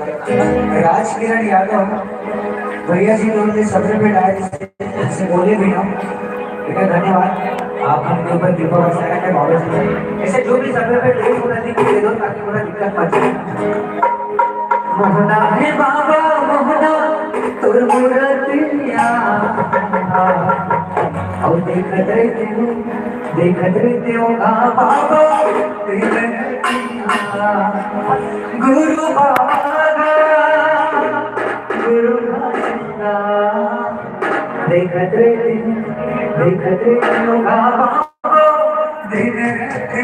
राजकिरण यादव भैया जी लोग ने सबसे पहले आए से बोले भी हम ठीक है, धन्यवाद। आप हमके ऊपर कृपा बरसाया है बाबा जी। ऐसे जो भी सफर पे लेट हो रही थी दे दो ताकि थोड़ा दिक्कत मत जाए। मोहना है बाबा मोहना तुर मुरतिया और देखत रहते हो बाबा गुरु बाबा गुरु बाबा देखत रहते हो बाबा देखत रहते